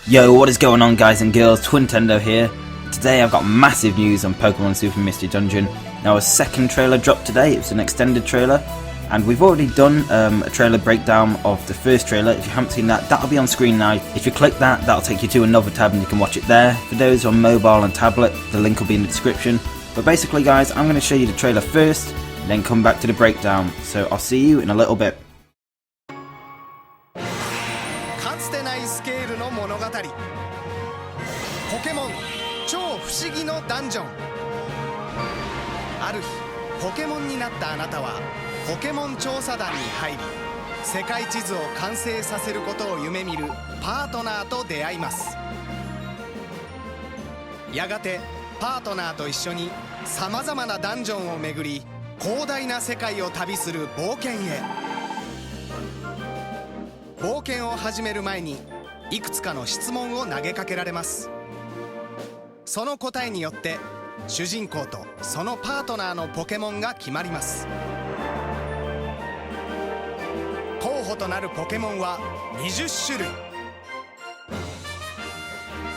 Yo, what is going on, guys and girls? Twintendo here. Today I've got massive news on Pokemon Super Mystery Dungeon. Now, a second trailer dropped today. It's an extended trailer, and we've already done a trailer breakdown of the first trailer. If you haven't seen that, that'll be on screen now. If you click that, that'll take you to another tab and you can watch it there. For those on mobile and tablet, the link will be in the description. But basically, guys, I'm going to show you the trailer first, then come back to the breakdown. So I'll see you in a little bit. Pokémon 超不思議のダンジョン。ある日ポケモンになったあなたはポケモン調査団に入り、世界地図を完成させることを夢見るパートナーと出会います。やがてパートナーと一緒にさまざまなダンジョンを巡り、広大な世界を旅する冒険へ。冒険を始める前にいくつかの質問を投げかけられます。その答えによって主人公とそのパートナーのポケモンが決まります。候補となるポケモンは20種類。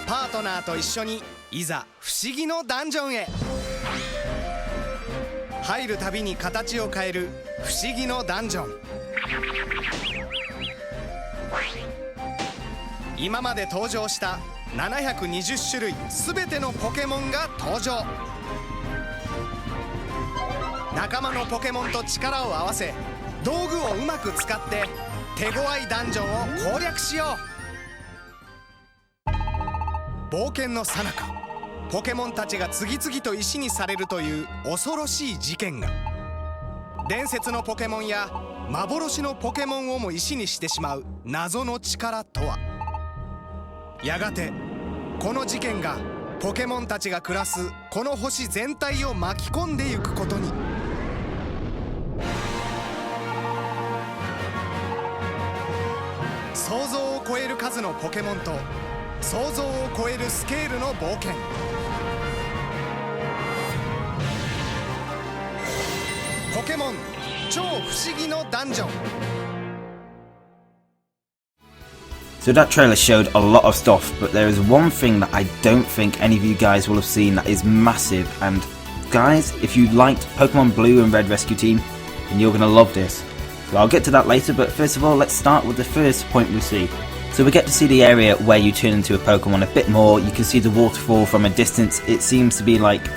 パートナーと一緒にいざ不思議のダンジョンへ。入るたびに形を変える不思議のダンジョン。今まで登場した720種類全てのポケモンが登場。仲間のポケモンと力を合わせ、道具をうまく使って手強いダンジョンを攻略しよう。冒険の最中、ポケモンたちが次々と石にされるという恐ろしい事件が。伝説のポケモンや幻のポケモンをも石にしてしまう謎の力とは。やがてこの事件がポケモンたちが暮らすこの星全体を巻き込んでいくことに。想像を超える数のポケモンと想像を超えるスケールの冒険。ポケモン超不思議のダンジョン。So that trailer showed a lot of stuff, but there is one thing that I don't think any of you guys will have seen that is massive. And guys, if you liked Pokemon Blue and Red Rescue Team, then you're going to love this. So I'll get to that later, but first of all, let's start with the first point we see. So we get to see the area where you turn into a Pokemon a bit more. You can see the waterfall from a distance. It seems to be like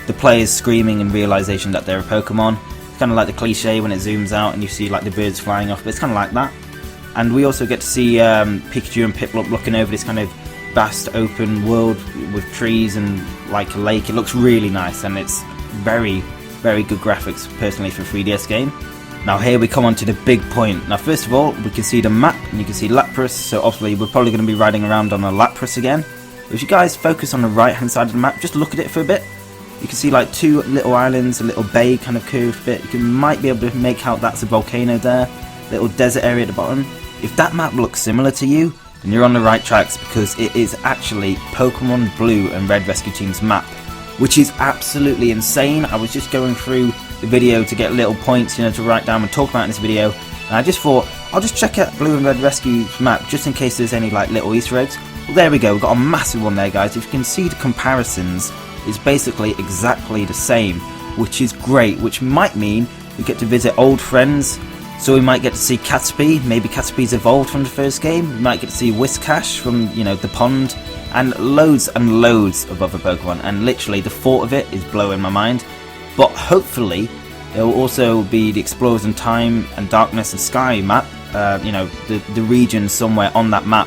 the players screaming in realization that they're a Pokemon. It's kind of like the cliche when it zooms out and you see like the birds flying off, but it's kind of like that. And we also get to see Pikachu and Piplup looking over this kind of vast open world with trees and like a lake. It looks really nice, and it's very, very good graphics personally for a 3DS game. Now here we come on to the big point. Now first of all, we can see the map and you can see Lapras, so obviously we're probably going to be riding around on a Lapras again. If you guys focus on the right hand side of the map, just look at it for a bit. You can see like two little islands, a little bay kind of curved bit. You might be able to make out that's a volcano there, little desert area at the bottom. If that map looks similar to you, then you're on the right tracks, because it is actually Pokemon Blue and Red Rescue Team's map, which is absolutely insane. I was just going through the video to get little points, to write down and talk about in this video, and I just thought I'll just check out Blue and Red Rescue's map just in case there's any like little Easter eggs. Well, there we go, we've got a massive one there, guys. If you can see the comparisons, it's basically exactly the same, which is great, which might mean we get to visit old friends. So we might get to see Caterpie. Maybe Caterpie's evolved from the first game. We might get to see Whiscash from, the pond, and loads of other Pokemon. And literally, the thought of it is blowing my mind. But hopefully, there will also be the Explorers in Time and Darkness and Sky map. The region somewhere on that map,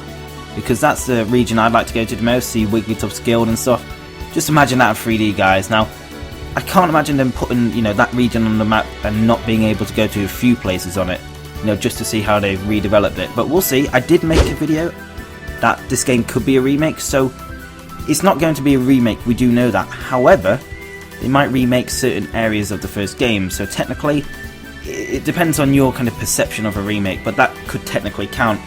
because that's the region I'd like to go to the most. See Wigglytuff's guild and stuff. Just imagine that in 3D, guys. Now, I can't imagine them putting, that region on the map and not being able to go to a few places on it, just to see how they've redeveloped it. But we'll see. I did make a video that this game could be a remake, so it's not going to be a remake, we do know that. However, they might remake certain areas of the first game, so technically, it depends on your kind of perception of a remake, but that could technically count.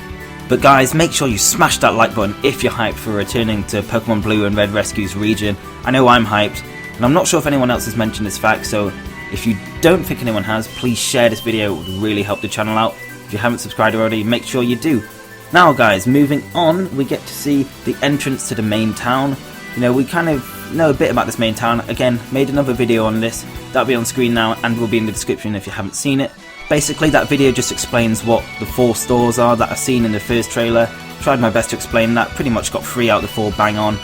But guys, make sure you smash that like button if you're hyped for returning to Pokemon Blue and Red Rescue's region. I know I'm hyped. And I'm not sure if anyone else has mentioned this fact, so if you don't think anyone has, please share this video. It would really help the channel out. If you haven't subscribed already, make sure you do. Now guys, moving on, we get to see the entrance to the main town. You know, we kind of know a bit about this main town. Again, made another video on this. That'll be on screen now and will be in the description if you haven't seen it. Basically, that video just explains what the 4 stores are that I've seen in the first trailer. Tried my best to explain that, pretty much got 3 out of the 4 bang on.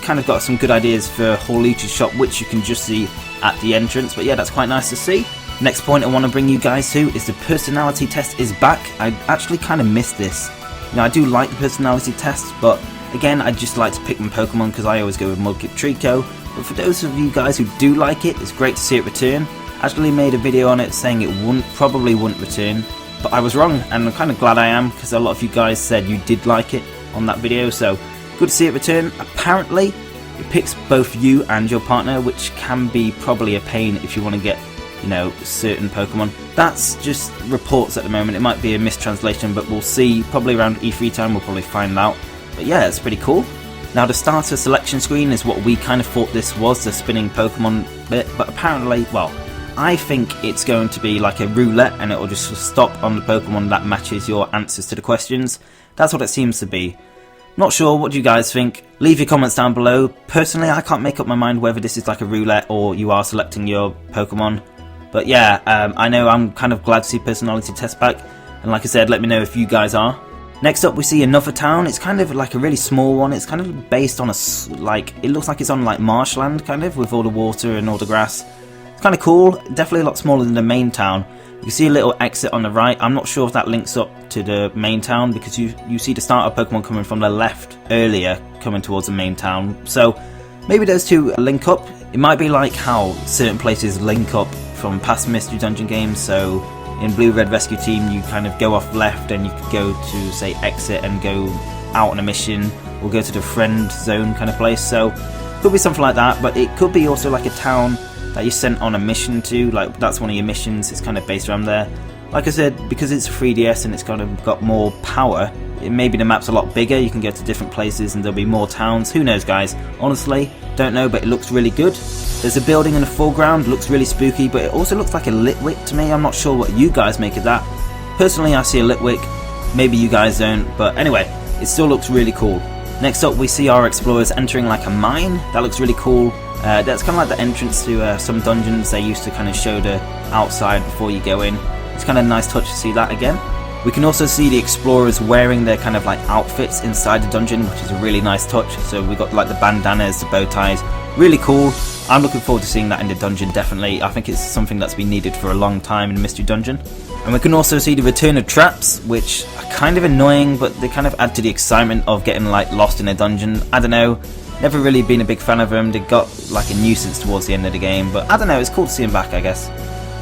Kind of got some good ideas for Horlucha's shop, which you can just see at the entrance, but yeah, that's quite nice to see. Next point I want to bring you guys to is the personality test is back. I actually kind of missed this. You know, I do like the personality test, but again, I just like to pick my Pokemon because I always go with Mudkip Trico. But for those of you guys who do like it, it's great to see it return. I actually made a video on it saying it probably wouldn't return, but I was wrong, and I'm kind of glad I am because a lot of you guys said you did like it on that video, so good to see it return. Apparently, it picks both you and your partner, which can be probably a pain if you want to get, you know, certain Pokemon. That's just reports at the moment. It might be a mistranslation, but we'll see. Probably around E3 time, we'll probably find out. But yeah, it's pretty cool. Now, the starter selection screen is what we kind of thought this was, the spinning Pokemon bit, but apparently, well, I think it's going to be like a roulette and it will just stop on the Pokemon that matches your answers to the questions. That's what it seems to be. Not sure, what do you guys think? Leave your comments down below. Personally, I can't make up my mind whether this is like a roulette or you are selecting your Pokemon. But yeah, I know I'm kind of glad to see personality test back. And like I said, let me know if you guys are. Next up we see another town. It's kind of like a really small one. It's kind of based on it looks like it's on like marshland kind of, with all the water and all the grass. It's kind of cool, definitely a lot smaller than the main town. You can see a little exit on the right. I'm not sure if that links up to the main town because you see the starter Pokemon coming from the left earlier, coming towards the main town. So maybe those two link up. It might be like how certain places link up from past Mystery Dungeon games. So in Blue Red Rescue Team you kind of go off left and you could go to say exit and go out on a mission, or go to the friend zone kind of place. So could be something like that, but it could be also like a town that you're sent on a mission to, like that's one of your missions. It's kind of based around there. Like I said, because it's a 3DS and it's kind of got more power, maybe the map's a lot bigger, you can go to different places and there'll be more towns. Who knows guys, honestly, don't know, but it looks really good. There's a building in the foreground, looks really spooky, but it also looks like a Litwick to me. I'm not sure what you guys make of that. Personally, I see a Litwick, maybe you guys don't, but anyway, it still looks really cool. Next up we see our explorers entering like a mine. That looks really cool. That's kind of like the entrance to some dungeons. They used to kind of show the outside before you go in. It's kind of a nice touch to see that again. We can also see the explorers wearing their kind of like outfits inside the dungeon, which is a really nice touch. So we got like the bandanas, the bow ties, really cool. I'm looking forward to seeing that in the dungeon, definitely. I think it's something that's been needed for a long time in Mystery Dungeon. And we can also see the return of traps, which are kind of annoying, but they kind of add to the excitement of getting like lost in a dungeon. I don't know. Never really been a big fan of them. They got like a nuisance towards the end of the game, but I don't know, it's cool to see them back, I guess.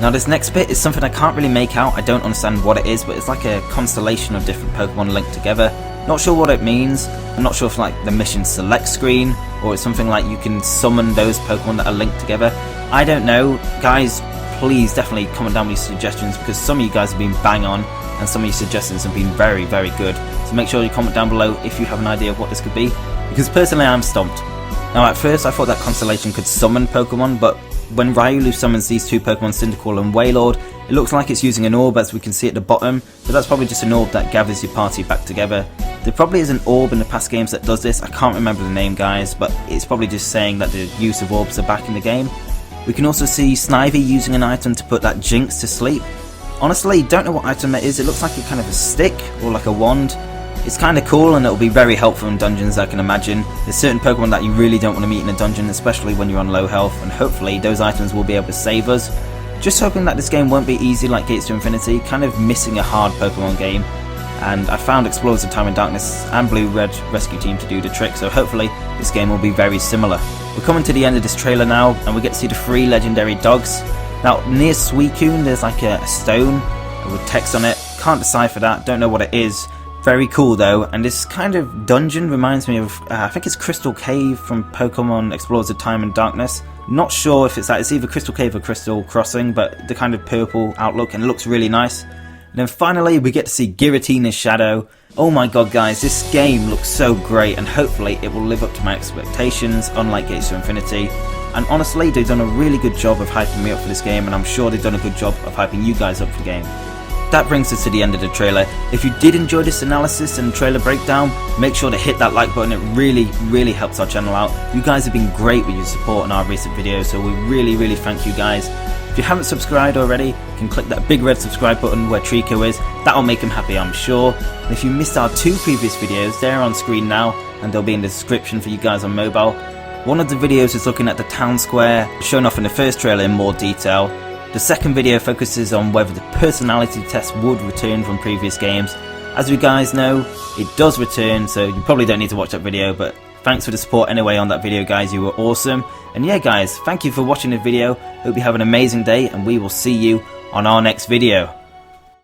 Now this next bit is something I can't really make out. I don't understand what it is, but it's like a constellation of different Pokemon linked together. Not sure what it means. I'm not sure if like the mission select screen, or it's something like you can summon those Pokemon that are linked together. I don't know. Guys, please definitely comment down with your suggestions, because some of you guys have been bang on and some of your suggestions have been very, very good. So make sure you comment down below if you have an idea of what this could be, because personally I'm stumped. Now at first I thought that constellation could summon Pokemon, but when Ryulu summons these two Pokemon, Cyndaquil and Wailord, it looks like it's using an orb, as we can see at the bottom, so that's probably just an orb that gathers your party back together. There probably is an orb in the past games that does this. I can't remember the name guys, but it's probably just saying that the use of orbs are back in the game. We can also see Snivy using an item to put that Jinx to sleep. Honestly, don't know what item that is. It looks like a kind of a stick or like a wand. It's kind of cool and it'll be very helpful in dungeons, I can imagine. There's certain Pokemon that you really don't want to meet in a dungeon, especially when you're on low health, and hopefully those items will be able to save us. Just hoping that this game won't be easy like Gates to Infinity, kind of missing a hard Pokemon game. And I found Explorers of Time and Darkness and Blue Red Rescue Team to do the trick, so hopefully this game will be very similar. We're coming to the end of this trailer now, and we get to see the 3 legendary dogs. Now, near Suicune, there's like a stone with text on it. Can't decipher that, don't know what it is. Very cool though, and this kind of dungeon reminds me of, I think it's Crystal Cave from Pokemon Explorers of Time and Darkness. Not sure if it's that, it's either Crystal Cave or Crystal Crossing, but the kind of purple outlook, and it looks really nice. And then finally we get to see Giratina's shadow. Oh my god guys, this game looks so great, and hopefully it will live up to my expectations, unlike Gates to Infinity. And honestly, they've done a really good job of hyping me up for this game, and I'm sure they've done a good job of hyping you guys up for the game. that brings us to the end of the trailer. If you did enjoy this analysis and trailer breakdown, make sure to hit that like button. It really helps our channel out. You guys have been great with your support on our recent videos, so we really thank you guys. If you haven't subscribed already, you can click that big red subscribe button where Trico is. That'll make him happy, I'm sure. And if you missed our 2 previous videos, they're on screen now, and they'll be in the description for you guys on mobile. One of the videos is looking at the town square, shown off in the first trailer in more detail. The second video focuses on whether the personality test would return from previous games. As you guys know, it does return, so you probably don't need to watch that video, but thanks for the support anyway on that video, guys. You were awesome. And yeah, guys, thank you for watching the video. Hope you have an amazing day, and we will see you on our next video.